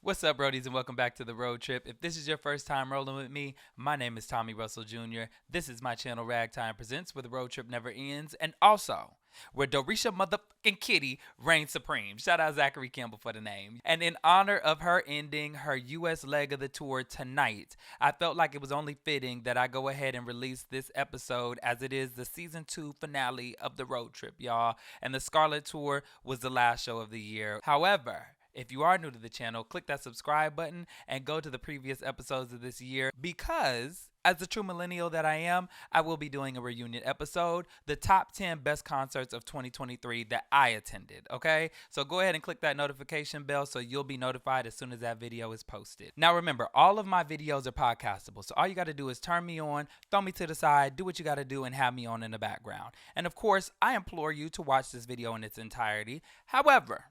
What's up, Brodies, and welcome back to the road trip. If this is your first time rolling with me, my name is Tommy Russell Jr. This is my channel, Ragtime Presents, where the road trip never ends, and also where Doechii motherfucking Kitty reigns supreme. Shout out Zachary Campbell for the name. And in honor of her ending her U.S. leg of the tour tonight, I felt like it was only fitting that I go ahead and release this episode as it is the season 2 finale of the road trip, y'all. And the Scarlet tour was the last show of the year. However, if you are new to the channel, click that subscribe button and go to the previous episodes of this year because, as the true millennial that I am, I will be doing a reunion episode, the top 10 best concerts of 2023 that I attended, okay? So go ahead and click that notification bell so you'll be notified as soon as that video is posted. Now remember, all of my videos are podcastable, so all you gotta do is turn me on, throw me to the side, do what you gotta do, and have me on in the background. And of course, I implore you to watch this video in its entirety. However,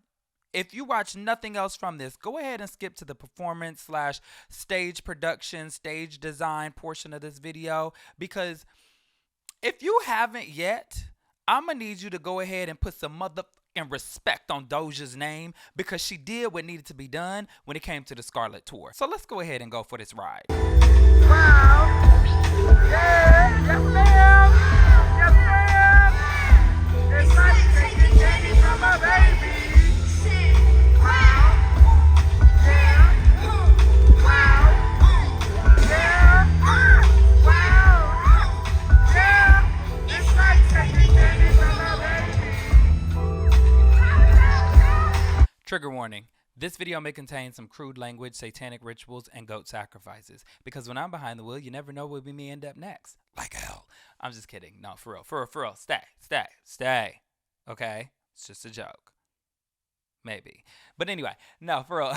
if you watch nothing else from this, go ahead and skip to the performance / stage production, stage design portion of this video, because if you haven't yet, I'm going to need you to go ahead and put some motherfucking respect on Doja's name because she did what needed to be done when it came to the Scarlet tour. So let's go ahead and go for this ride. Wow. Yeah. Yes, ma'am. Yes, ma'am. It's like taking candy from a baby. Trigger warning. This video may contain some crude language, satanic rituals, and goat sacrifices. Because when I'm behind the wheel, you never know what we may end up next. Like hell. I'm just kidding. No, for real. Stay. Okay? It's just a joke. Maybe. But anyway, no, for real.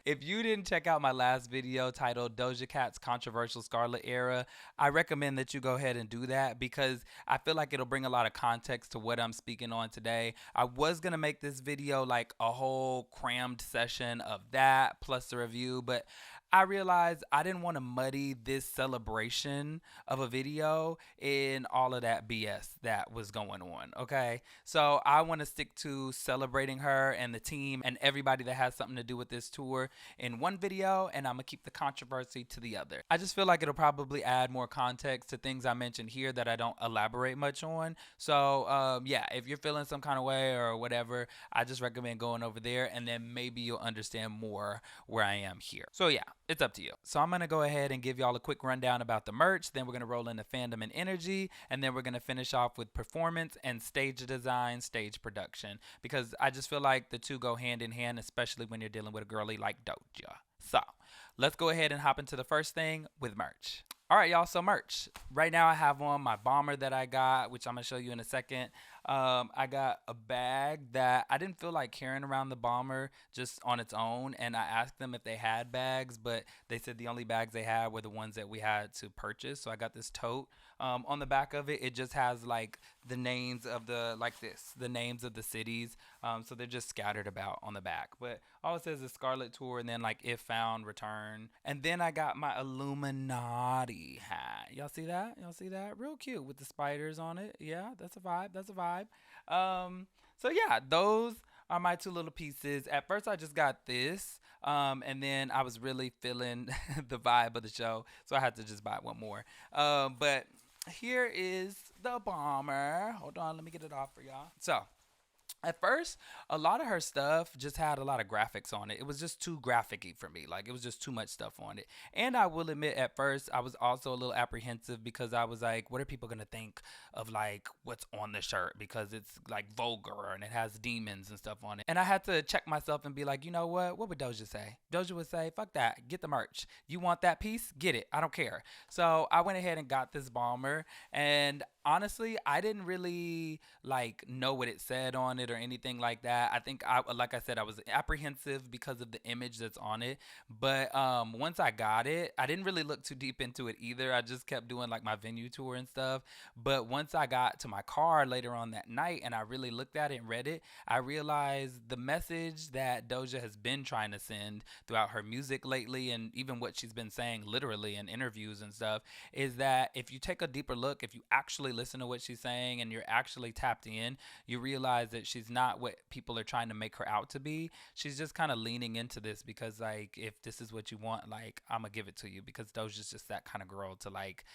If you didn't check out my last video titled Doja Cat's Controversial Scarlet Era, I recommend that you go ahead and do that because I feel like it'll bring a lot of context to what I'm speaking on today. I was going to make this video like a whole crammed session of that plus the review, but I realized I didn't want to muddy this celebration of a video in all of that BS that was going on, okay? So I want to stick to celebrating her and the team and everybody that has something to do with this tour in one video, and I'm going to keep the controversy to the other. I just feel like it'll probably add more context to things I mentioned here that I don't elaborate much on. So, yeah, if you're feeling some kind of way or whatever, I just recommend going over there, and then maybe you'll understand more where I am here. So, yeah. It's up to you. So I'm going to go ahead and give y'all a quick rundown about the merch. Then we're going to roll into Fandom and Energy. And then we're going to finish off with performance and stage design, stage production. Because I just feel like the two go hand in hand, especially when you're dealing with a girly like Doja. So let's go ahead and hop into the first thing with merch. All right, y'all, so merch. Right now I have on my bomber that I got, which I'm going to show you in a second. I got a bag that I didn't feel like carrying around the bomber just on its own, and I asked them if they had bags, but they said the only bags they had were the ones that we had to purchase. So I got this tote. On the back of it, it just has like the names of the names of the cities. So they're just scattered about on the back. But all it says is Scarlet Tour, and then like if found, return. And then I got my Illuminati hat. Y'all see that? Real cute with the spiders on it. Yeah, that's a vibe. So yeah, those are my two little pieces. At first I just got this, and then I was really feeling the vibe of the show, so I had to just buy one more. But here is the bomber. Hold on, let me get it off for y'all. So at first, a lot of her stuff just had a lot of graphics on it. It was just too graphic-y for me. Like, it was just too much stuff on it. And I will admit, at first, I was also a little apprehensive because I was like, what are people going to think of, like, what's on the shirt? Because it's, like, vulgar and it has demons and stuff on it. And I had to check myself and be like, you know what? What would Doja say? Doja would say, fuck that. Get the merch. You want that piece? Get it. I don't care. So I went ahead and got this bomber. And honestly, I didn't really, like, know what it said on it or anything like that. I think like I said, I was apprehensive because of the image that's on it. But once I got it, I didn't really look too deep into it either. I just kept doing like my venue tour and stuff. But once I got to my car later on that night and I really looked at it and read it, I realized the message that Doja has been trying to send throughout her music lately, and even what she's been saying literally in interviews and stuff, is that if you take a deeper look, if you actually actually listen to what she's saying and you're actually tapped in, you realize that she's not what people are trying to make her out to be. She's just kind of leaning into this because, like, if this is what you want, like, I'm gonna give it to you, because Doja's just that kind of girl to, like,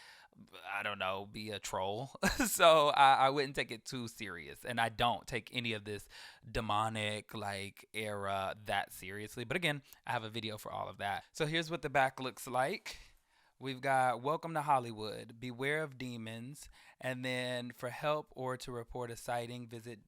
I don't know, be a troll. So I wouldn't take it too serious. And I don't take any of this demonic, like, era that seriously. But again, I have a video for all of that. So here's what the back looks like. We've got "Welcome to Hollywood. Beware of demons." And then, "For help or to report a sighting, visit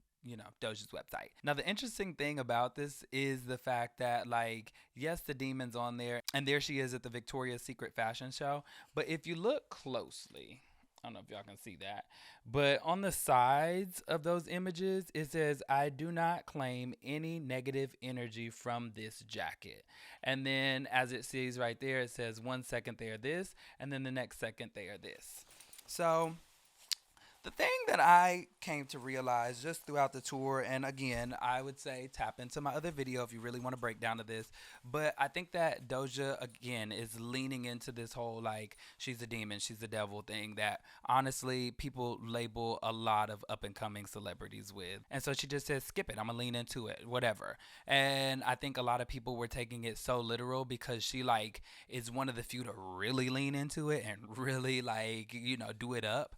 Doja's website." Now, the interesting thing about this is the fact that, like, yes, the demon's on there, and there she is at the Victoria's Secret fashion show. But if you look closely, I don't know if y'all can see that, but on the sides of those images, it says, "I do not claim any negative energy from this jacket." And then, as it says right there, it says, "1 second they are this, and then the next second they are this." So the thing that I came to realize just throughout the tour, and again, I would say tap into my other video if you really want to break down to this, but I think that Doja, again, is leaning into this whole, like, she's a demon, she's the devil thing that honestly people label a lot of up and coming celebrities with. And so she just says, skip it, I'm gonna lean into it, whatever. And I think a lot of people were taking it so literal because she, like, is one of the few to really lean into it and really, like, do it up.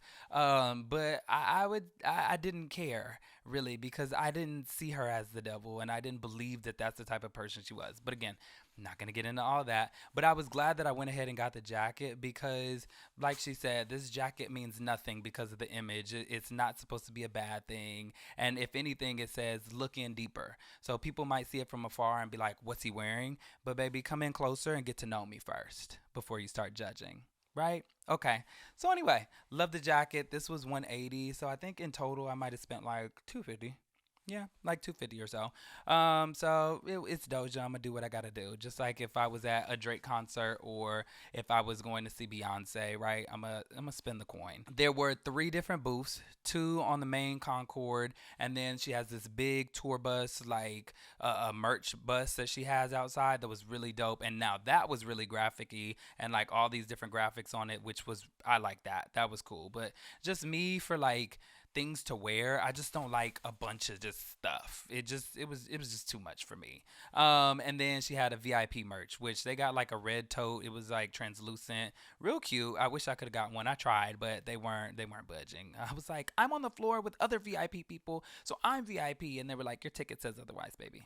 But I didn't care really, because I didn't see her as the devil, and I didn't believe that that's the type of person she was. But again, I'm not gonna get into all that. But I was glad that I went ahead and got the jacket because, like she said, this jacket means nothing because of the image. It's not supposed to be a bad thing, and if anything, it says look in deeper. So people might see it from afar and be like, "What's he wearing?" But baby, come in closer and get to know me first before you start judging. Right? Okay. So anyway, love the jacket. This was 180. So I think in total I might have spent like 250. Yeah, like 250 or so. So it's Doja. I'm gonna do what I gotta do. Just like if I was at a Drake concert or if I was going to see Beyonce, right? I'm gonna spend the coin. There were 3 different booths, 2 on the main concord, and then she has this big tour bus, like a merch bus that she has outside that was really dope. And now that was really graphic-y and like all these different graphics on it, which was, I like that. That was cool. But just me, for like things to wear, I just don't like a bunch of just stuff. It was just too much for me. And then she had a VIP merch, which they got like a red tote. It was like translucent, real cute. I wish I could have got one. I tried, but they weren't budging. I was like, I'm on the floor with other VIP people, so I'm VIP, and they were like, your ticket says otherwise, baby.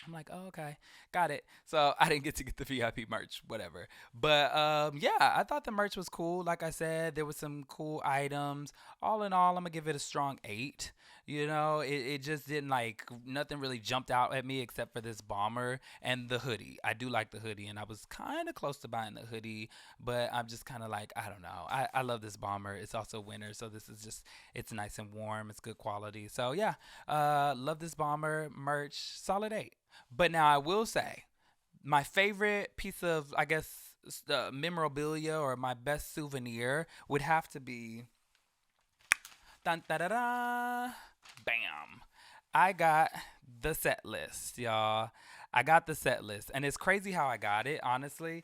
I'm like, oh, okay, got it. So I didn't get the VIP merch, whatever. But yeah, I thought the merch was cool. Like I said, there was some cool items. All in all, I'm gonna give it a strong 8. It just didn't, like, nothing really jumped out at me except for this bomber and the hoodie. I do like the hoodie, and I was kind of close to buying the hoodie, but I'm just kind of like, I don't know. I love this bomber. It's also winter, so this is just, it's nice and warm. It's good quality. So yeah, love this bomber merch. Solid 8. But now I will say, my favorite piece of, I guess, memorabilia or my best souvenir would have to be, dun, da, da, da, bam. I got the set list, y'all. I got the set list. And it's crazy how I got it, honestly.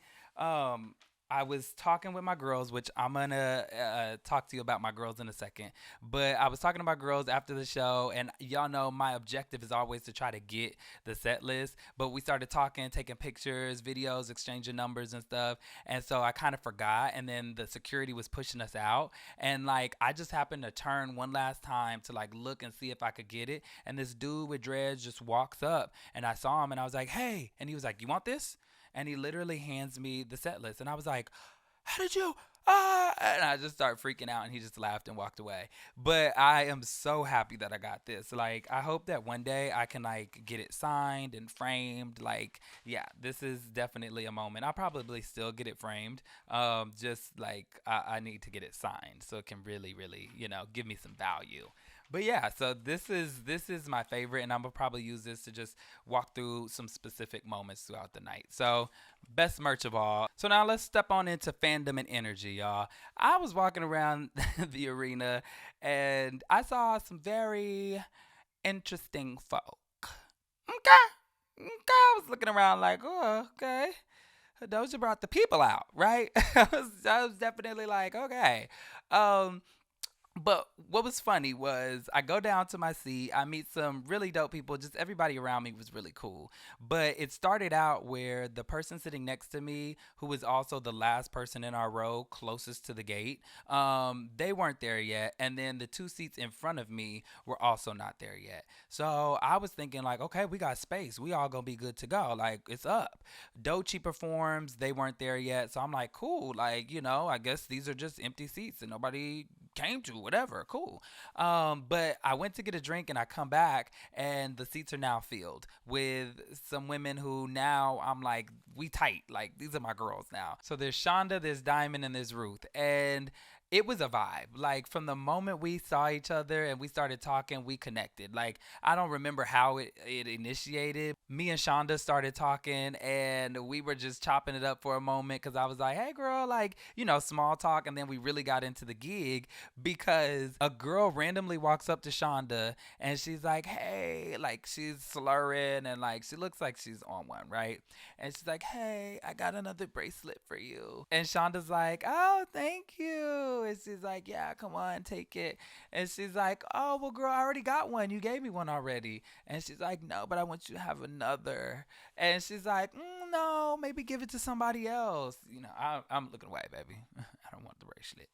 I was talking with my girls, which I'm going to talk to you about my girls in a second. But I was talking to my girls after the show, and y'all know my objective is always to try to get the set list. But we started talking, taking pictures, videos, exchanging numbers and stuff. And so I kind of forgot, and then the security was pushing us out. And, like, I just happened to turn one last time to, like, look and see if I could get it. And this dude with dreads just walks up, and I saw him, and I was like, hey. And he was like, you want this? And he literally hands me the set list. And I was like, how did you? And I just started freaking out, and he just laughed and walked away. But I am so happy that I got this. Like, I hope that one day I can, like, get it signed and framed. Like, yeah, this is definitely a moment. I'll probably still get it framed. Just, like, I need to get it signed so it can really, really, give me some value. But yeah, so this is my favorite, and I'm gonna probably use this to just walk through some specific moments throughout the night. So, best merch of all. So now let's step on into Fandom and Energy, y'all. I was walking around the arena, and I saw some very interesting folk. Okay, I was looking around like, oh, okay. Doja brought the people out, right? I was definitely like, okay. But what was funny was I go down to my seat, I meet some really dope people, just everybody around me was really cool. But it started out where the person sitting next to me, who was also the last person in our row closest to the gate, they weren't there yet. And then the two seats in front of me were also not there yet. So I was thinking like, okay, we got space. We all gonna be good to go. Like it's up. Doechii performs, they weren't there yet. So I'm like, cool, like, I guess these are just empty seats and nobody came to, whatever, cool. But I went to get a drink and I come back and the seats are now filled with some women who now I'm like, we tight. Like these are my girls now. So there's Shonda, there's Diamond, and there's Ruth. And it was a vibe. Like from the moment we saw each other and we started talking, we connected. Like I don't remember how it initiated. Me and Shonda started talking and we were just chopping it up for a moment because I was like, hey girl, like, small talk. And then we really got into the gig because a girl randomly walks up to Shonda and she's like, hey, like she's slurring and like she looks like she's on one, right? And she's like, hey, I got another bracelet for you. And Shonda's like, oh, thank you. And she's like, yeah, come on, take it. And she's like, oh, well, girl, I already got one. You gave me one already. And she's like, no, but I want you to have another. And she's like, no, maybe give it to somebody else. I'm looking away, baby. I don't want the bracelet.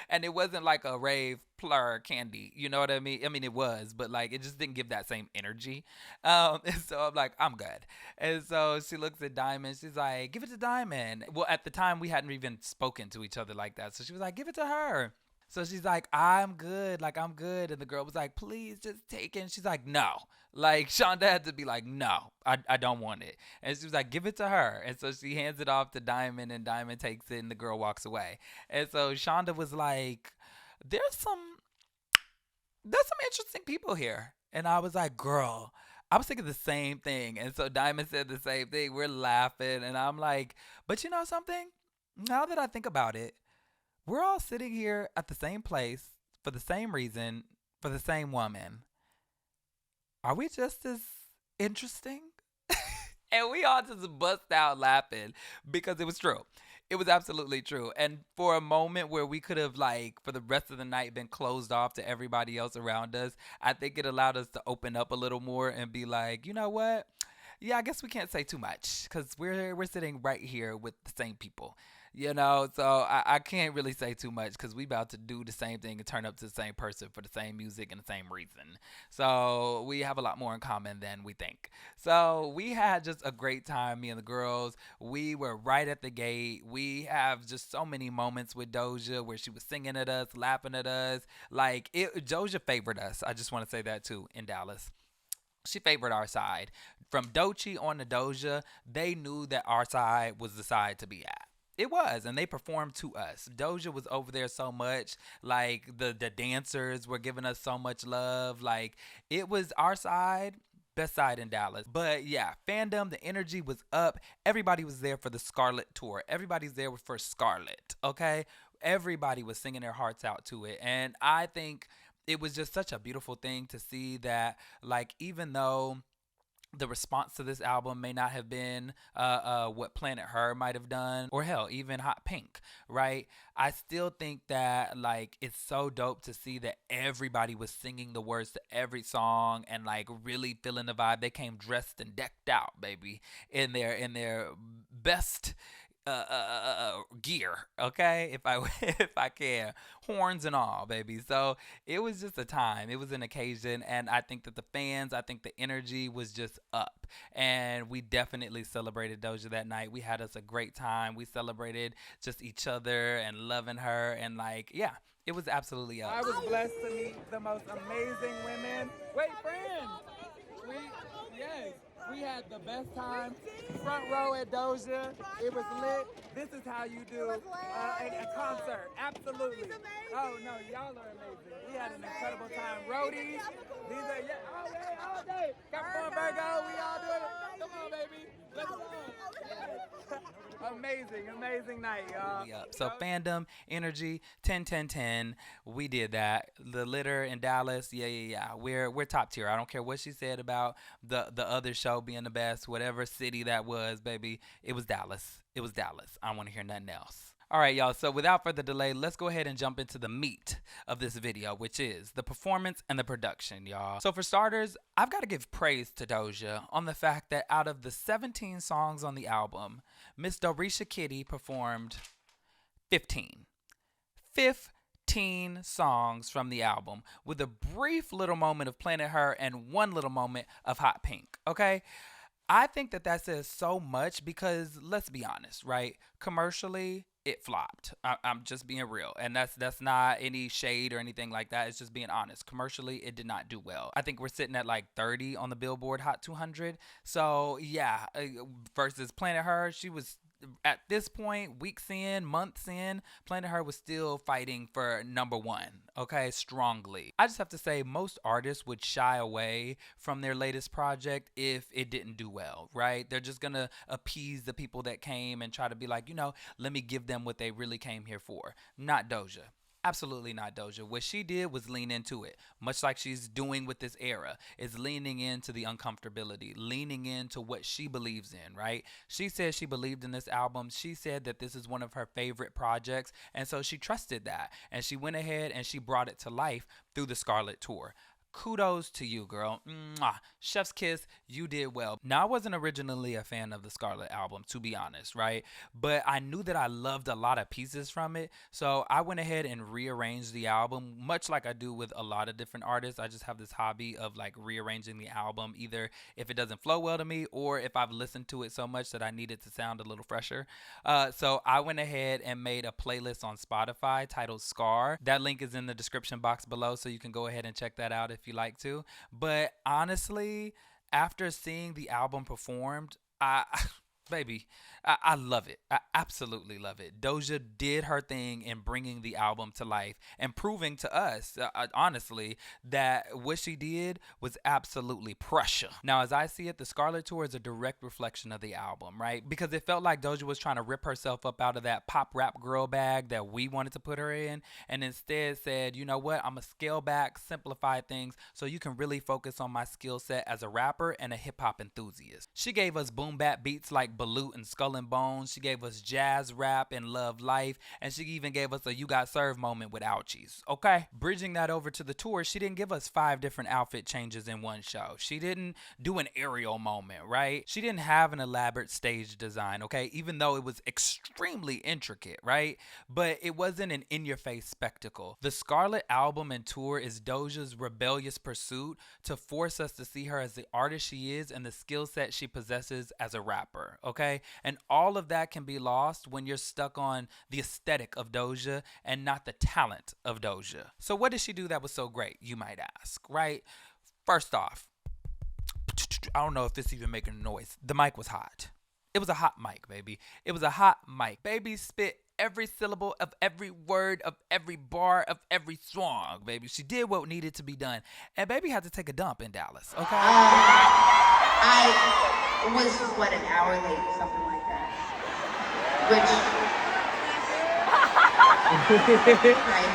And it wasn't like a rave plur candy. You know what I mean? I mean, it was, but like it just didn't give that same energy. And so I'm like, I'm good. And so she looks at Diamond. She's like, give it to Diamond. Well, at the time, we hadn't even spoken to each other like that. So she was like, give it to her. So she's like, I'm good. Like, I'm good. And the girl was like, please just take it. And she's like, no. Like, Shonda had to be like, no, I don't want it. And she was like, give it to her. And so she hands it off to Diamond, and Diamond takes it, and the girl walks away. And so Shonda was like, there's some there's some interesting people here. And I was like, girl, I was thinking the same thing. And so Diamond said the same thing. We're laughing. And I'm like, but you know something? Now that I think about it, we're all sitting here at the same place for the same reason, for the same woman. Are we just as interesting? And we all just bust out laughing because it was true. It was absolutely true. And for a moment where we could have, like, for the rest of the night been closed off to everybody else around us, I think it allowed us to open up a little more and be like, you know what? Yeah, I guess we can't say too much because we're sitting right here with the same people. So I can't really say too much because we about to do the same thing and turn up to the same person for the same music and the same reason. So we have a lot more in common than we think. So we had just a great time, me and the girls. We were right at the gate. We have just so many moments with Doja where she was singing at us, laughing at us. Like Doja favored us. I just want to say that too in Dallas. She favored our side. From Doechii on to Doja, they knew that our side was the side to be at. It was, and they performed to us. Doja was over there so much. Like the dancers were giving us so much love. Like it was our side, best side in Dallas. But yeah, fandom, the energy was up. Everybody was there for the Scarlet tour. Everybody's there for Scarlet. Okay, everybody was singing their hearts out to it, and I think it was just such a beautiful thing to see that, like, even though the response to this album may not have been what Planet Her might have done, or hell, even Hot Pink, right? I still think that like it's so dope to see that everybody was singing the words to every song and like really feeling the vibe. They came dressed and decked out, baby, in their best gear, okay, if I if I can, horns and all, baby. So it was just a time, it was an occasion, and I think that the fans, I think the energy was just up, and we definitely celebrated Doja that night. We had us a great time. We celebrated just each other and loving her, and like, yeah, it was absolutely up. I was blessed to meet the most amazing women. Wait, friends, we yes. We had the best time. Front row at Doja. It was lit. This is how you do a concert. Absolutely. Oh, no, y'all are amazing. We had an incredible time. Roadies. These are, yeah, all day. Come on, Virgo. We all doing it. Come on, baby. Let's go. Yes. Amazing night, y'all. Yep. So fandom, energy, 10, 10, 10. We did that. The litter in Dallas, yeah. We're top tier. I don't care what she said about the other show being the best, whatever city that was, baby. It was Dallas. It was Dallas. I don't want to hear nothing else. All right, y'all. So without further delay, let's go ahead and jump into the meat of this video, which is the performance and the production, y'all. So for starters, I've got to give praise to Doja on the fact that out of the 17 songs on the album, Miss Doechii Kitty performed 15. 15 songs from the album with a brief little moment of Planet Her and one little moment of Hot Pink, okay? I think that says so much because let's be honest, right? Commercially, it flopped. I'm just being real, and that's not any shade or anything like that. It's just being honest. Commercially, it did not do well. I think we're sitting at like 30 on the Billboard Hot 200. So yeah, versus Planet Her, she was at this point, weeks in, months in, Planet Her was still fighting for number one, okay, strongly. I just have to say, most artists would shy away from their latest project if it didn't do well, right? They're just gonna appease the people that came and try to be like, let me give them what they really came here for. Not Doja. Absolutely not Doja. What she did was lean into it, much like she's doing with this era, is leaning into the uncomfortability, leaning into what she believes in, right? She said she believed in this album. She said that this is one of her favorite projects, and so she trusted that, and she went ahead and she brought it to life through the Scarlet tour. Kudos to you, girl. Mwah. Chef's kiss, you did well. Now, I wasn't originally a fan of the Scarlet album, to be honest, right? But I knew that I loved a lot of pieces from it, so I went ahead and rearranged the album, much like I do with a lot of different artists. I just have this hobby of like rearranging the album, either if it doesn't flow well to me or if I've listened to it so much that I need it to sound a little fresher. So I went ahead and made a playlist on Spotify titled Scar. That link is in the description box below, so you can go ahead and check that out if you like to. But honestly, after seeing the album performed, I love it. I absolutely love it. Doja did her thing in bringing the album to life and proving to us, honestly, that what she did was absolutely pressure. Now, as I see it, the Scarlet Tour is a direct reflection of the album, right? Because it felt like Doja was trying to rip herself up out of that pop rap girl bag that we wanted to put her in, and instead said, you know what, I'm going to scale back, simplify things so you can really focus on my skill set as a rapper and a hip hop enthusiast. She gave us boom bap beats like Balut and Skull and Bones. She gave us jazz rap and Love Life, and she even gave us a You Got Served moment with Ouchies, okay? Bridging that over to the tour, she didn't give us 5 different outfit changes in one show. She didn't do an aerial moment, right? She didn't have an elaborate stage design, okay? Even though it was extremely intricate, right? But it wasn't an in-your-face spectacle. The Scarlet album and tour is Doja's rebellious pursuit to force us to see her as the artist she is and the skill set she possesses as a rapper, okay? And all of that can be lost when you're stuck on the aesthetic of Doja and not the talent of Doja. So what did she do that was so great, you might ask, right? First off, I don't know if this even making a noise. The mic was hot. It was a hot mic, baby. It was a hot mic. Baby spit every syllable of every word of every bar of every song, baby. She did what needed to be done. And baby had to take a dump in Dallas, okay? I was, an hour late, something like that. Which, right?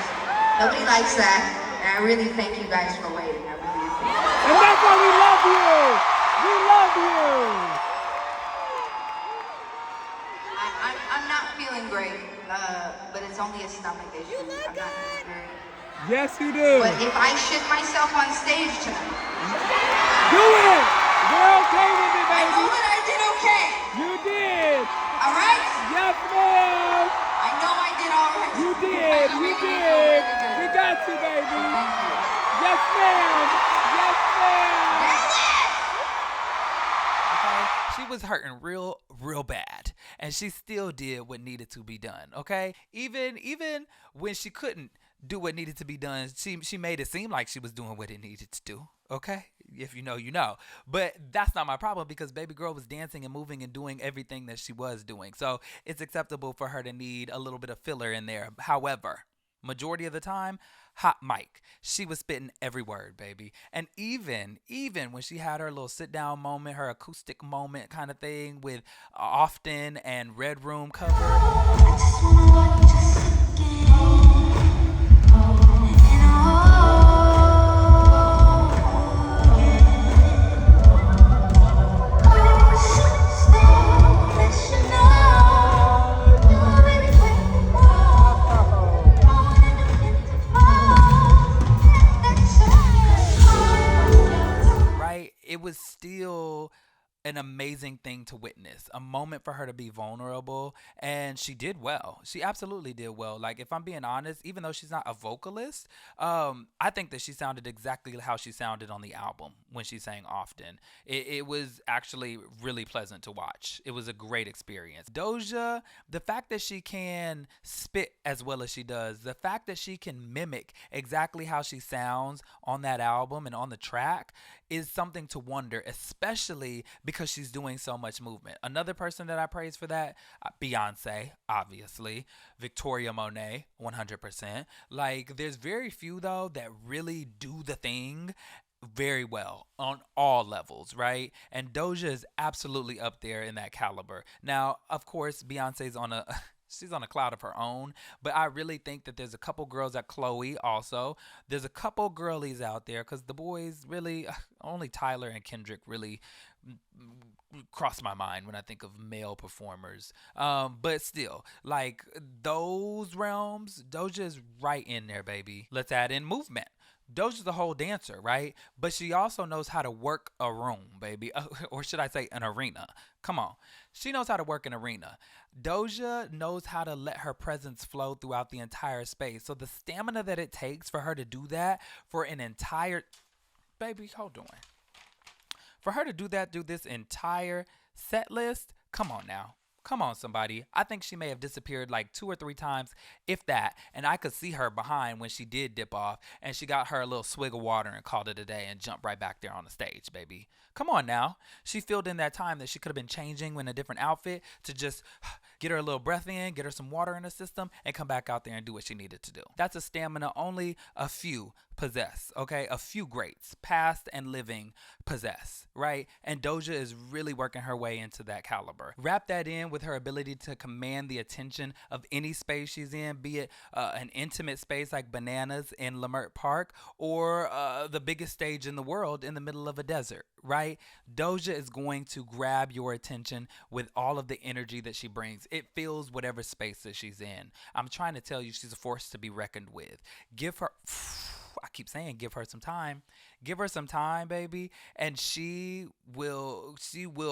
Nobody likes that. And I really thank you guys for waiting. I really appreciate it. And that's why we love you. We love you. I'm not feeling great, but it's only a stomach issue. I'm not feeling great. Yes, you do. But if I shit myself on stage tonight, Do it. We're okay with it, I baby. know that I did okay. You did. All right? Yes, ma'am. I know I did all right. You did. You did. We got you, baby. Thank you. Yes, ma'am. Yes, ma'am. Okay? She was hurting real bad, and she still did what needed to be done, okay? Even when she couldn't do what needed to be done, she made it seem like she was doing what it needed to do, okay? If you know, you know. But that's not my problem because baby girl was dancing and moving and doing everything that she was doing. So it's acceptable for her to need a little bit of filler in there. However, majority of the time, hot mic. She was spitting every word, baby. And even when she had her little sit down moment, her acoustic moment kind of thing with Often and Red Room cover. I just wanna watch us again. an amazing thing to witness, a moment for her to be vulnerable, and she did well. She absolutely did well. Like, if I'm being honest, even though she's not a vocalist, I think that she sounded exactly how she sounded on the album when she sang Often. It was actually really pleasant to watch. It was a great experience. Doja, the fact that she can spit as well as she does, the fact that she can mimic exactly how she sounds on that album and on the track is something to wonder, especially because she's doing so much movement. Another person that I praise for that, Beyonce, obviously, Victoria Monet, 100%. Like, there's very few though that really do the thing very well on all levels, right? And Doja is absolutely up there in that caliber. Now, of course, Beyonce's on a she's on a cloud of her own, but I really think that there's a couple girls at Chloe also. There's a couple girlies out there cuz the boys really only Tyler and Kendrick really cross my mind when I think of male performers. But still, like those realms, Doja is right in there, baby. Let's add in movement. Doja's the whole dancer, right? But she also knows how to work a room, baby. Or should I say an arena? Come on. She knows how to work an arena. Doja knows how to let her presence flow throughout the entire space. So the stamina that it takes for her to do that for an entire... Baby, hold on. For her to do that, do this entire set list, come on now. Come on, somebody. I think she may have disappeared like 2 or 3 times, if that. And I could see her behind when she did dip off. And she got her a little swig of water and called it a day and jumped right back there on the stage, baby. Come on now. She filled in that time that she could have been changing in a different outfit to just get her a little breath in, get her some water in her system, and come back out there and do what she needed to do. That's a stamina only a few possess, okay? A few greats, past and living, possess, right? And Doja is really working her way into that caliber. Wrap that in with her ability to command the attention of any space she's in, be it an intimate space like Bananas in Lamert Park or the biggest stage in the world in the middle of a desert, right? Doja is going to grab your attention with all of the energy that she brings. It fills whatever space that she's in. I'm trying to tell you, she's a force to be reckoned with. Give her... I keep saying give her some time. Give her some time, baby, and she will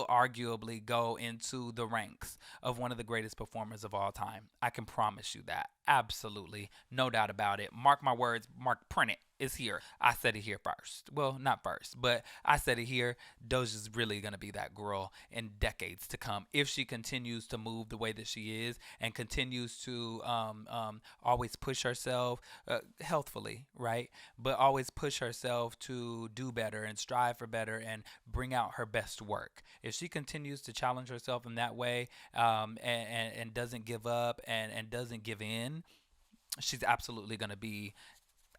arguably go into the ranks of one of the greatest performers of all time. I can promise you that. Absolutely. No doubt about it. Mark my words, mark print it. It's here. I said it here first. Well, not first, but I said it here. Doja's really going to be that girl in decades to come if she continues to move the way that she is and continues to always push herself healthfully, right? But always push herself to do better and strive for better and bring out her best work. If she continues to challenge herself in that way and doesn't give up and doesn't give in, she's absolutely going to be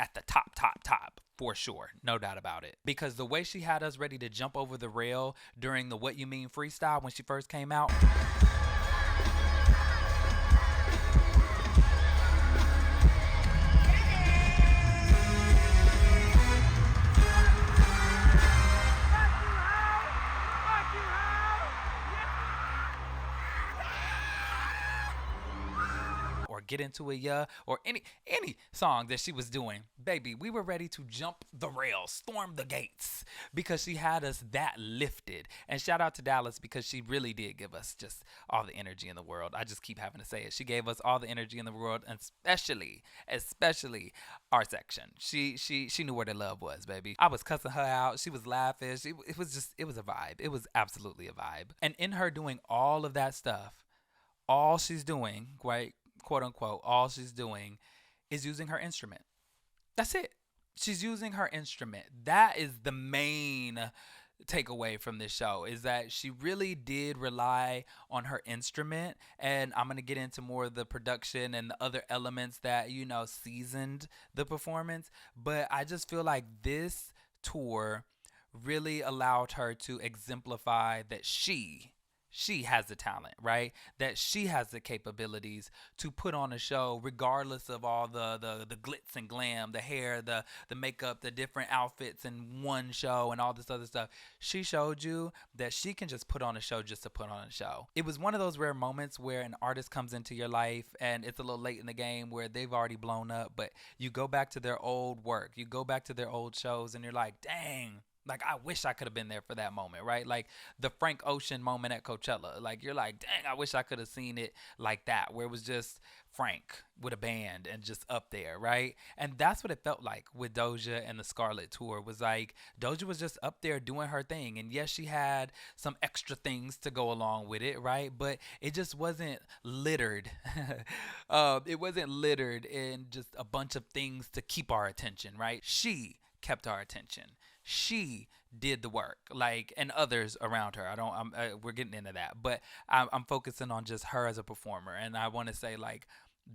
at the top for sure. No doubt about it. Because the way she had us ready to jump over the rail during the What You Mean freestyle when she first came out. Get Into It, yeah, or any song that she was doing, baby, we were ready to jump the rails, storm the gates, because she had us that lifted. And shout out to Dallas because she really did give us just all the energy in the world. I just keep having to say it. She gave us all the energy in the world, and especially our section. She knew where the love was, baby. I was cussing her out. She was laughing. It was a vibe. It was absolutely a vibe. And in her doing all of that stuff, all she's doing, right? Quote unquote, all she's doing is using her instrument. That's it. She's using her instrument. That is the main takeaway from this show, is that she really did rely on her instrument. And I'm going to get into more of the production and the other elements that, seasoned the performance. But I just feel like this tour really allowed her to exemplify that she has the talent, right? That she has the capabilities to put on a show regardless of all the glitz and glam, the hair, the makeup, the different outfits in one show and all this other stuff. She showed you that she can just put on a show just to put on a show. It was one of those rare moments where an artist comes into your life and it's a little late in the game where they've already blown up, but you go back to their old work, you go back to their old shows and you're like, dang, Like, I wish I could have been there for that moment, right? Like the Frank Ocean moment at Coachella. Like, you're like, dang, I wish I could have seen it like that, where it was just Frank with a band and just up there, right? And that's what it felt like with Doja and the Scarlet tour. Was like Doja was just up there doing her thing. And yes, she had some extra things to go along with it, right? But it just wasn't littered. It wasn't littered in just a bunch of things to keep our attention, right? She kept our attention. She did the work, like, and others around her. We're getting into that, but I'm focusing on just her as a performer. And I want to say, like,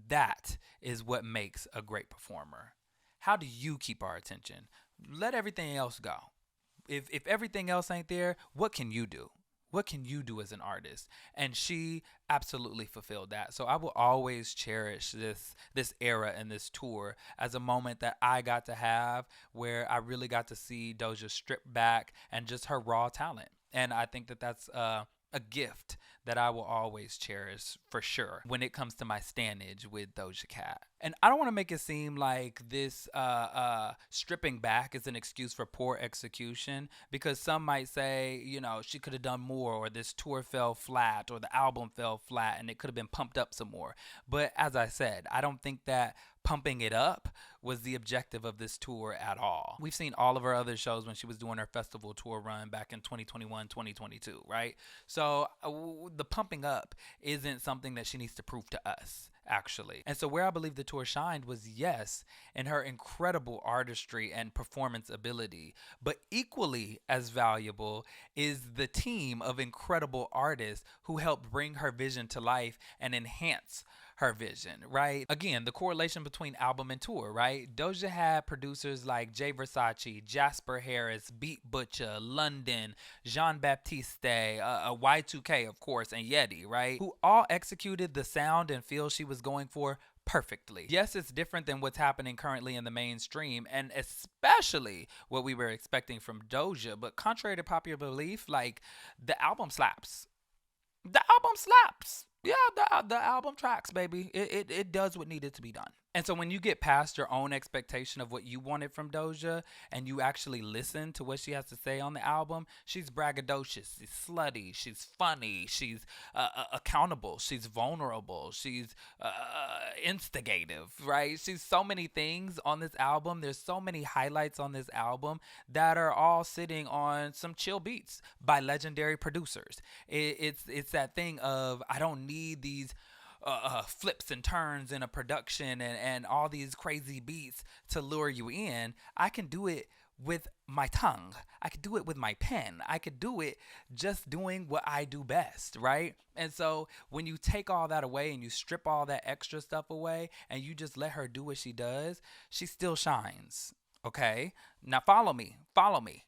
that is what makes a great performer. How do you keep our attention? Let everything else go. If everything else ain't there, what can you do? What can you do as an artist? And she absolutely fulfilled that. So I will always cherish this era and this tour as a moment that I got to have, where I really got to see Doja strip back and just her raw talent. And I think that that's a gift that I will always cherish for sure when it comes to my standage with Doja Cat. And I don't want to make it seem like this stripping back is an excuse for poor execution, because some might say, you know, she could have done more, or this tour fell flat, or the album fell flat and it could have been pumped up some more. But as I said, I don't think that pumping it up was the objective of this tour at all. We've seen all of her other shows when she was doing her festival tour run back in 2021, 2022, right? So the pumping up isn't something that she needs to prove to us, actually. And so where I believe the tour shined was, yes, in her incredible artistry and performance ability, but equally as valuable is the team of incredible artists who helped bring her vision to life and enhance her vision, right? Again, the correlation between album and tour, right? Doja had producers like Jay Versace, Jasper Harris, Beat Butcher, London, Jean Baptiste, Y2K, of course, and Yeti, right? Who all executed the sound and feel she was going for perfectly. Yes, it's different than what's happening currently in the mainstream, and especially what we were expecting from Doja, but contrary to popular belief, like, the album slaps. The album slaps. Yeah, the album tracks, baby. It does what needed to be done. And so when you get past your own expectation of what you wanted from Doja and you actually listen to what she has to say on the album, she's braggadocious, she's slutty, she's funny, she's accountable, she's vulnerable, she's instigative, right? She's so many things on this album. There's so many highlights on this album that are all sitting on some chill beats by legendary producers. It's that thing of, I don't need these flips and turns in a production and all these crazy beats to lure you in. I can do it with my tongue. I could do it with my pen. I could do it just doing what I do best, right? And so when you take all that away and you strip all that extra stuff away and you just let her do what she does, she still shines. Okay, now follow me.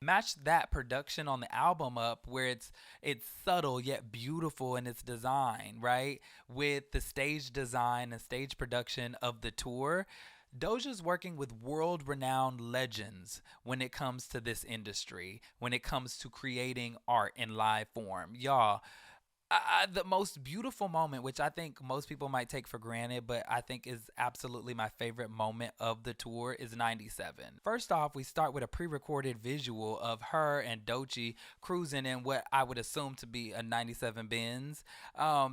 Match that production on the album up where it's subtle yet beautiful in its design, right? With the stage design and stage production of the tour. Doja's working with world-renowned legends when it comes to this industry, when it comes to creating art in live form. Y'all, the most beautiful moment, which I think most people might take for granted, but I think is absolutely my favorite moment of the tour, is 97. First off, we start with a pre-recorded visual of her and Doechii cruising in what I would assume to be a 97 Benz.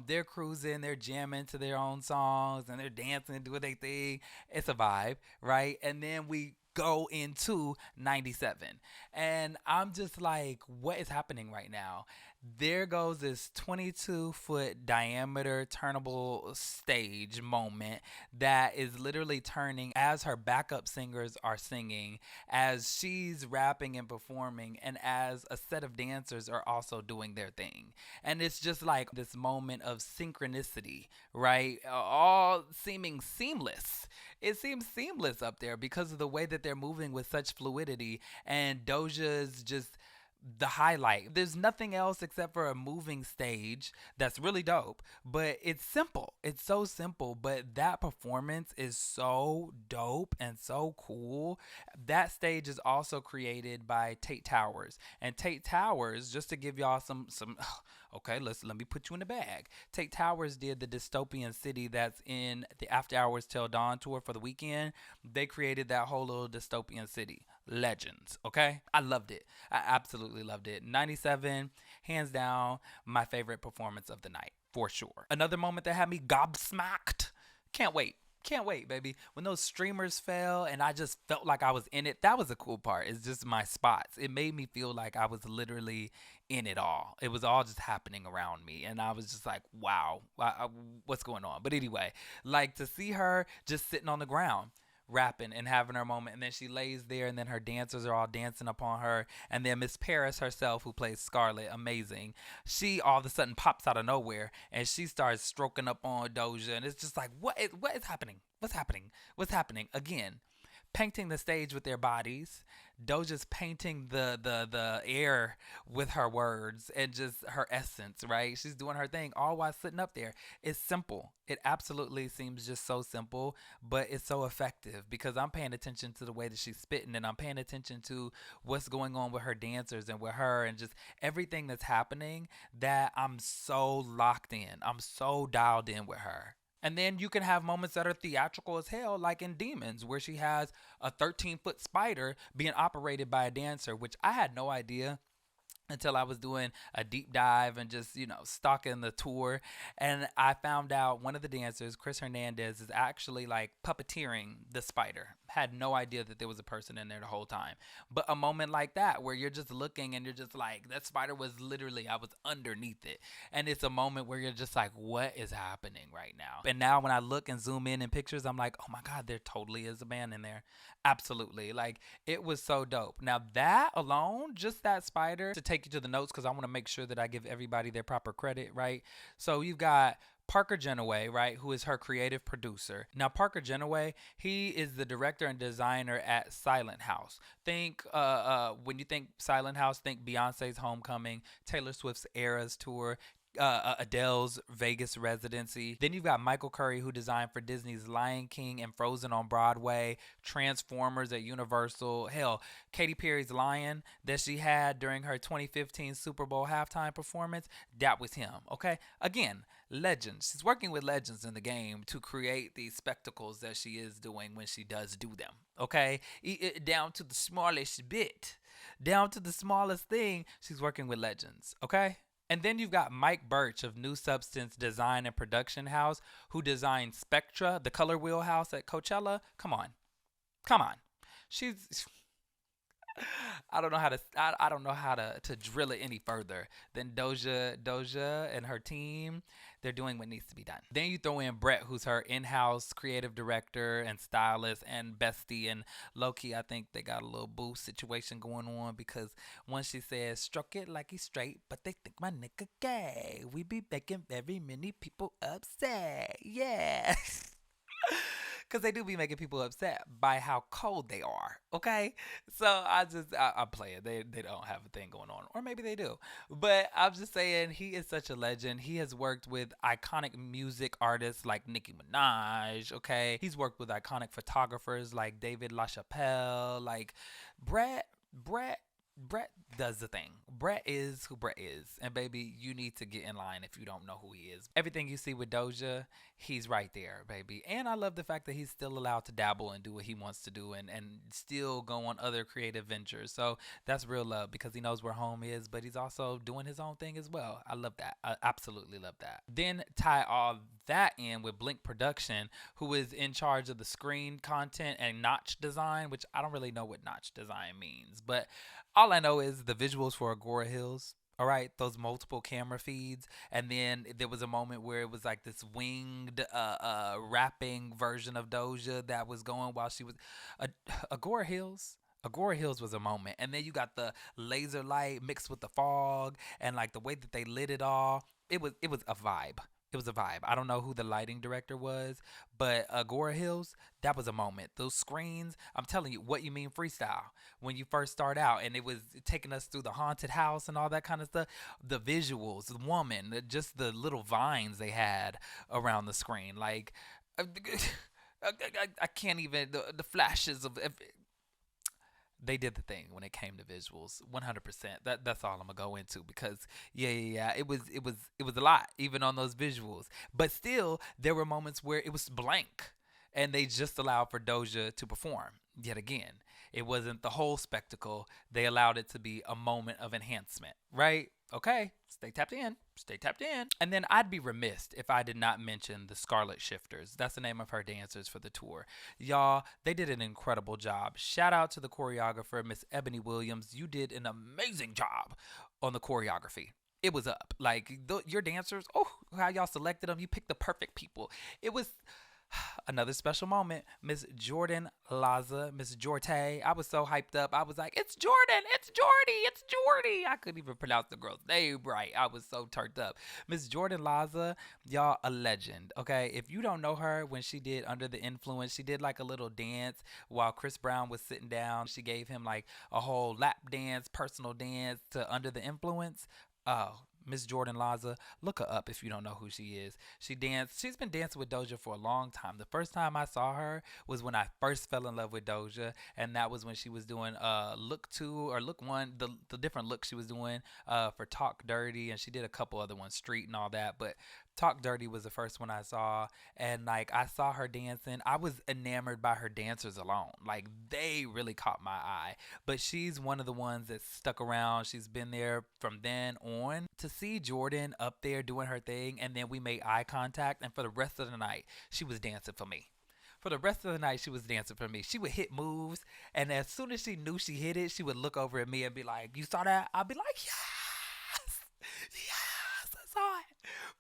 They're cruising, they're jamming to their own songs, and they're dancing, doing their thing. It's a vibe, right? And then we go into 97. And I'm just like, what is happening right now? There goes this 22-foot diameter turnable stage moment that is literally turning as her backup singers are singing, as she's rapping and performing, and as a set of dancers are also doing their thing. And it's just like this moment of synchronicity, right? All seeming seamless. It seems seamless up there because of the way that they're moving with such fluidity, and Doja's just the highlight. There's nothing else except for a moving stage that's really dope, but it's simple. It's so simple, but that performance is so dope and so cool. That stage is also created by Tate Towers. And Tate Towers, just to give y'all some Okay, let me put you in the bag. Take Towers did the dystopian city that's in the After Hours Till Dawn tour for the weekend. They created that whole little dystopian city. Legends, okay? I loved it. I absolutely loved it. 97, hands down, my favorite performance of the night, for sure. Another moment that had me gobsmacked. Can't wait. Can't wait, baby. When those streamers fell and I just felt like I was in it, that was a cool part. It's just my spots. It made me feel like I was literally in it all. It was all just happening around me. And I was just like, wow, what's going on? But anyway, like to see her just sitting on the ground rapping and having her moment, and then she lays there and then her dancers are all dancing upon her, and then Miss Paris herself, who plays Scarlet, amazing, she all of a sudden pops out of nowhere and she starts stroking up on Doja, and it's just like, what is happening? What's happening again? Painting the stage with their bodies. Doja's painting the air with her words and just her essence, right? She's doing her thing all while sitting up there. It's simple. It absolutely seems just so simple, but it's so effective because I'm paying attention to the way that she's spitting, and I'm paying attention to what's going on with her dancers and with her and just everything that's happening, that I'm so locked in. I'm so dialed in with her. And then you can have moments that are theatrical as hell, like in Demons, where she has a 13-foot spider being operated by a dancer, which I had no idea until I was doing a deep dive and just, stalking the tour. And I found out one of the dancers, Chris Hernandez, is actually like puppeteering the spider. Had no idea that there was a person in there the whole time. But a moment like that where you're just looking and you're just like, that spider was literally, I was underneath it. And it's a moment where you're just like, what is happening right now? And now when I look and zoom in pictures, I'm like, oh my God, there totally is a man in there. Absolutely. Like, it was so dope. Now that alone, just that spider, to take you to the notes, because I want to make sure that I give everybody their proper credit, right? So you've got Parker Genoway, right, who is her creative producer. Now, Parker Genoway, he is the director and designer at Silent House. Think, when you think Silent House, think Beyonce's Homecoming, Taylor Swift's Eras Tour, Adele's Vegas residency. Then you've got Michael Curry, who designed for Disney's Lion King and Frozen on Broadway, Transformers at Universal. Hell, Katy Perry's Lion that she had during her 2015 Super Bowl halftime performance, that was him, okay? Again, legends. She's working with legends in the game to create these spectacles that she is doing when she does do them, okay? Down to the smallest bit, down to the smallest thing, she's working with legends, okay? And then you've got Mike Birch of New Substance Design and Production House, who designed Spectra, the color wheelhouse at Coachella. Come on. She's I don't know how to drill it any further than Doja and her team. They're doing what needs to be done. Then you throw in Brett, who's her in-house creative director and stylist and bestie. And low-key, I think they got a little boo situation going on, because once she says, struck it like he's straight, but they think my nigga gay. We be making very many people upset. Yeah. Because they do be making people upset by how cold they are, okay? So I'm playing. They don't have a thing going on. Or maybe they do. But I'm just saying, he is such a legend. He has worked with iconic music artists like Nicki Minaj, okay? He's worked with iconic photographers like David LaChapelle. Like, Brett does the thing. Brett is who Brett is. And baby, you need to get in line if you don't know who he is. Everything you see with Doja, he's right there, baby. And I love the fact that he's still allowed to dabble and do what he wants to do, and still go on other creative ventures. So that's real love, because he knows where home is, but he's also doing his own thing as well. I love that. I absolutely love that. Then tie all that in with Blink Production, who is in charge of the screen content and notch design, which I don't really know what notch design means, but all I know is the visuals for Agora Hills. All right, those multiple camera feeds, and then there was a moment where it was like this winged rapping version of Doja that was going while she was Agora Hills. Agora Hills was a moment, and then you got the laser light mixed with the fog, and like the way that they lit it all. It was a vibe. It was a vibe. I don't know who the lighting director was, but Agora Hills, that was a moment. Those screens, I'm telling you, what you mean freestyle. When you first start out, and it was taking us through the haunted house and all that kind of stuff. The visuals, the woman, just the little vines they had around the screen. Like, I can't even, the flashes of they did the thing when it came to visuals. 100%. That's all I'm gonna go into because yeah. It was a lot even on those visuals. But still, there were moments where it was blank, and they just allowed for Doja to perform yet again. It wasn't the whole spectacle. They allowed it to be a moment of enhancement, right? Okay, stay tapped in. Stay tapped in. And then I'd be remiss if I did not mention the Scarlet Shifters. That's the name of her dancers for the tour. Y'all, they did an incredible job. Shout out to the choreographer, Miss Ebony Williams. You did an amazing job on the choreography. It was up. Like, your dancers, oh, how y'all selected them. You picked the perfect people. It was another special moment. Miss Jordan Laza, Miss Jorte. I was so hyped up. I was like, it's Jordan, it's Jordy, it's Jordy. I couldn't even pronounce the girl's name right. I was so turned up. Miss Jordan Laza, y'all, a legend. Okay, if you don't know her, when she did Under the Influence, she did like a little dance while Chris Brown was sitting down. She gave him like a whole lap dance, personal dance to Under the Influence. Oh, Miss Jordan Laza, look her up if you don't know who she is. She's been dancing with Doja for a long time. The first time I saw her was when I first fell in love with Doja, and that was when she was doing look 2 or look 1, the different looks she was doing for Talk Dirty, and she did a couple other ones, Street and all that, but Talk Dirty was the first one I saw, and like I saw her dancing. I was enamored by her dancers alone. Like, they really caught my eye. But she's one of the ones that stuck around. She's been there from then on. To see Jordan up there doing her thing, and then we made eye contact, and for the rest of the night, she was dancing for me. For the rest of the night, she was dancing for me. She would hit moves, and as soon as she knew she hit it, she would look over at me and be like, "You saw that?" I'd be like, "Yes, yes, I saw it."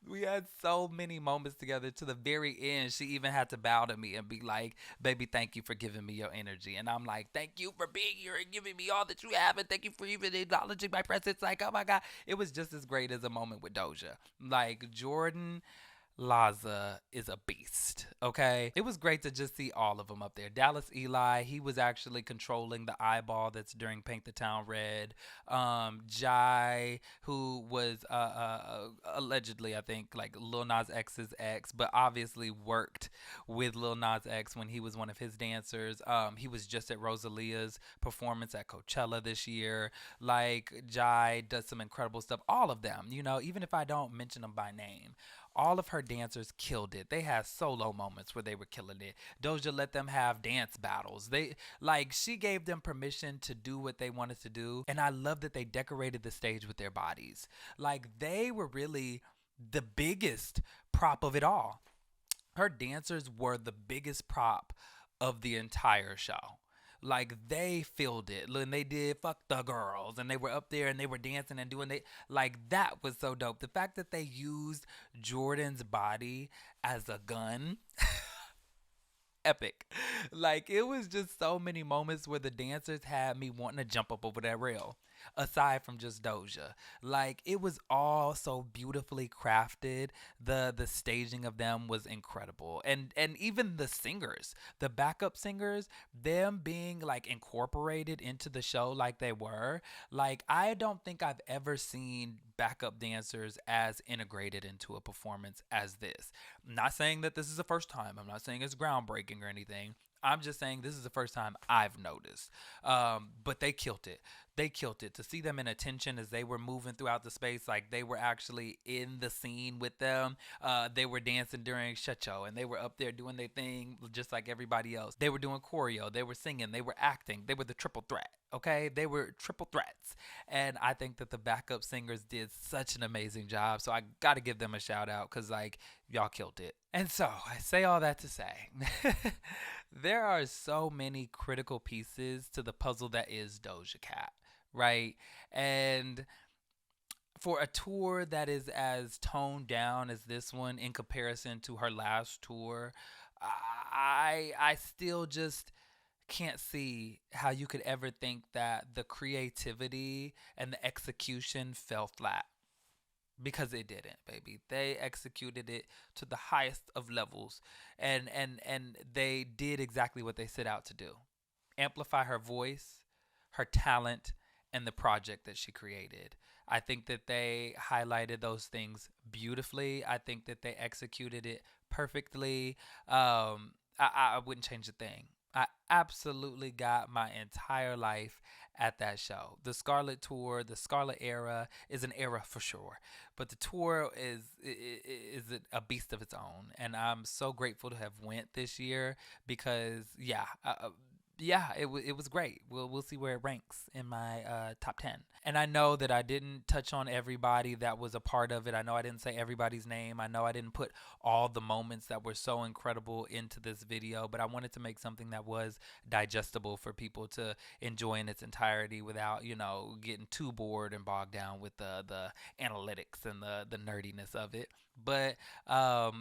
We had so many moments together. To the very end, she even had to bow to me and be like, "Baby, thank you for giving me your energy." And I'm like, "Thank you for being here and giving me all that you have, and thank you for even acknowledging my presence." Like, oh my God, it was just as great as a moment with Doja. Like, Jordan Laza is a beast, okay? It was great to just see all of them up there. Dallas Eli, he was actually controlling the eyeball that's during Paint the Town Red. Jai, who was allegedly, I think, like Lil Nas X's ex, but obviously worked with Lil Nas X when he was one of his dancers. He was just at Rosalia's performance at Coachella this year. Like, Jai does some incredible stuff. All of them, even if I don't mention them by name. All of her dancers killed it. They had solo moments where they were killing it. Doja let them have dance battles. She gave them permission to do what they wanted to do. And I love that they decorated the stage with their bodies. Like, they were really the biggest prop of it all. Her dancers were the biggest prop of the entire show. Like, they filled it. And they did Fuck the Girls, and they were up there and they were dancing and doing it. Like, that was so dope. The fact that they used Jordan's body as a gun. Epic. Like, it was just so many moments where the dancers had me wanting to jump up over that rail, aside from just Doja. Like, it was all so beautifully crafted. The staging of them was incredible. And even the singers, the backup singers, them being like incorporated into the show like they were. Like, I don't think I've ever seen backup dancers as integrated into a performance as this. I'm not saying that this is the first time. I'm not saying it's groundbreaking or anything. I'm just saying this is the first time I've noticed. But they killed it. They killed it. To see them in attention as they were moving throughout the space, like they were actually in the scene with them. They were dancing during Shecho, and they were up there doing their thing just like everybody else. They were doing choreo. They were singing. They were acting. They were the triple threat. Okay? They were triple threats. And I think that the backup singers did such an amazing job. So I got to give them a shout out because, like, y'all killed it. And so I say all that to say there are so many critical pieces to the puzzle that is Doja Cat, right? And for a tour that is as toned down as this one in comparison to her last tour, I still just can't see how you could ever think that the creativity and the execution fell flat. Because it didn't, baby. They executed it to the highest of levels, and they did exactly what they set out to do: amplify her voice, her talent, and the project that she created. I think that they highlighted those things beautifully. I think that they executed it perfectly. I wouldn't change a thing. I absolutely got my entire life at that show. The Scarlet tour, the Scarlet era is an era for sure, but the tour is a beast of its own, and I'm so grateful to have went this year because yeah, it was great. We'll see where it ranks in my top 10. And I know that I didn't touch on everybody that was a part of it. I know I didn't say everybody's name. I know I didn't put all the moments that were so incredible into this video, but I wanted to make something that was digestible for people to enjoy in its entirety without, getting too bored and bogged down with the analytics and the nerdiness of it. But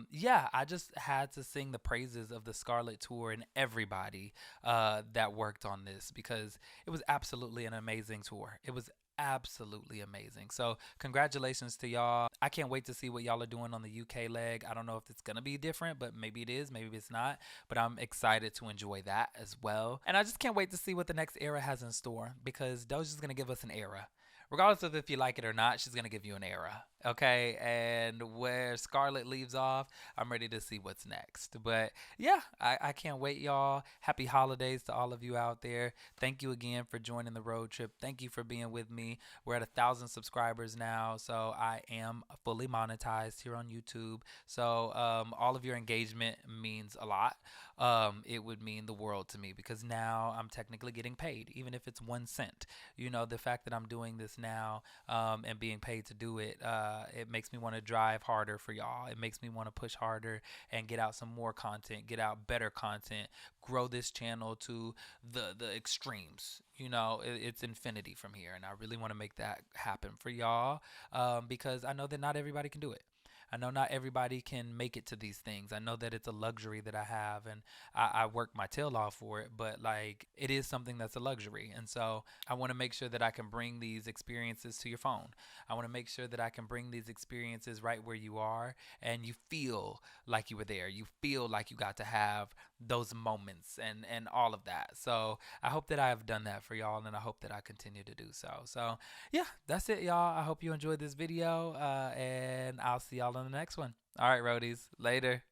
yeah, I just had to sing the praises of the Scarlet Tour and everybody that worked on this because it was absolutely an amazing tour. It was absolutely amazing. So, congratulations to y'all. I can't wait to see what y'all are doing on the UK leg. I don't know if it's going to be different, but maybe it is, maybe it's not. But I'm excited to enjoy that as well. And I just can't wait to see what the next era has in store because Doja's going to give us an era. Regardless of if you like it or not, she's going to give you an era. Okay. And where Scarlet leaves off, I'm ready to see what's next. But yeah, I can't wait, y'all. Happy holidays to all of you out there. Thank you again for joining the road trip. Thank you for being with me. We're at 1,000 subscribers now. So I am fully monetized here on YouTube. So all of your engagement means a lot. It would mean the world to me because now I'm technically getting paid, even if it's 1 cent. The fact that I'm doing this now and being paid to do it, it makes me want to drive harder for y'all. It makes me want to push harder and get out some more content, get out better content, grow this channel to the extremes. It's infinity from here, and I really want to make that happen for y'all because I know that not everybody can do it. I know not everybody can make it to these things. I know that it's a luxury that I have, and I work my tail off for it, but like it is something that's a luxury. And so I want to make sure that I can bring these experiences to your phone. I want to make sure that I can bring these experiences right where you are, and you feel like you were there. You feel like you got to have those moments and all of that. So I hope that I have done that for y'all, and I hope that I continue to do so. So yeah, that's it, y'all. I hope you enjoyed this video, and I'll see y'all in the next one. All right, roadies. Later.